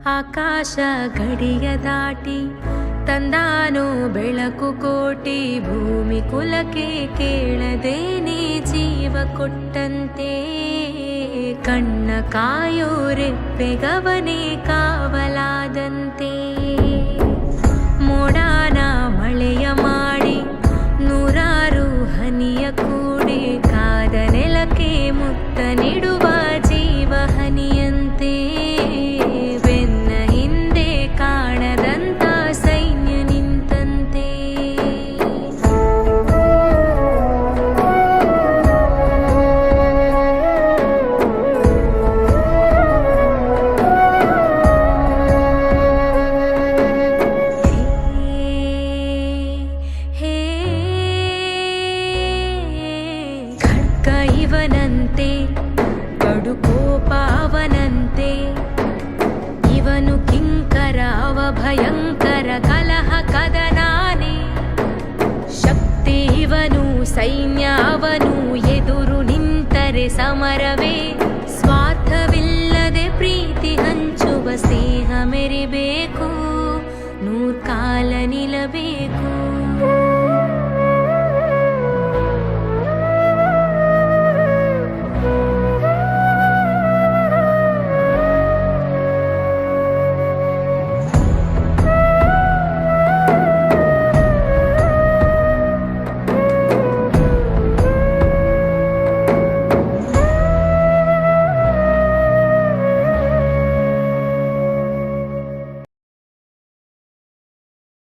ಆಕಾಶ ಗಡಿಯ ದಾಟಿ ತಂದಾನೋ ಬೆಳಕು ಕೋಟಿ, ಭೂಮಿ ಕುಲಕ್ಕೆ ಕೇಳದೇನೆ ಜೀವ ಕೊಟ್ಟಂತೆ. ಕಣ್ಣ ಕಾಯೋ ರೆಪ್ಪೆಗವನೇ ಕಾವಲಾದಂತೆ. ಮೋಡಾನ ಮಳೆಯ ಮಾಡಿ ನೂರಾರು ಹನಿಯ ಕೂಡಿ, ಕಾದ ನೆಲಕ್ಕೆ ಮುತ್ತ ನೀಡುವ ಜೀವ ಹನಿಯಂತೆ. ಬೆನ್ನ ಹಿಂದೆ ಕಾಣದಂತ ಸೈನ್ಯ ನಿಂತಂತೆ. ಖಡ್ಗ ಇವನಂತೆ, ಕಡು ಕೋಪ ಅವನಂತೆ. ಇವನು ಕಿಂಕರ ಅವ ಭಯಂಕರ, ಕಲಹ ಕದನಾನೆ. ಶಕ್ತಿ ಇವನು, ಸೈನ್ಯ ಅವನು, ಎದುರು ನಿಂತರೆ ಸಮರವೇ. ಸ್ವಾರ್ಥವಿಲ್ಲದೆ ಪ್ರೀತಿ ಹಂಚುವ ಸ್ನೇಹ ಮೆರಿಬೇಕು, ನೂರ್ಕಾಲ ನಿಲ್ಲಬೇಕು.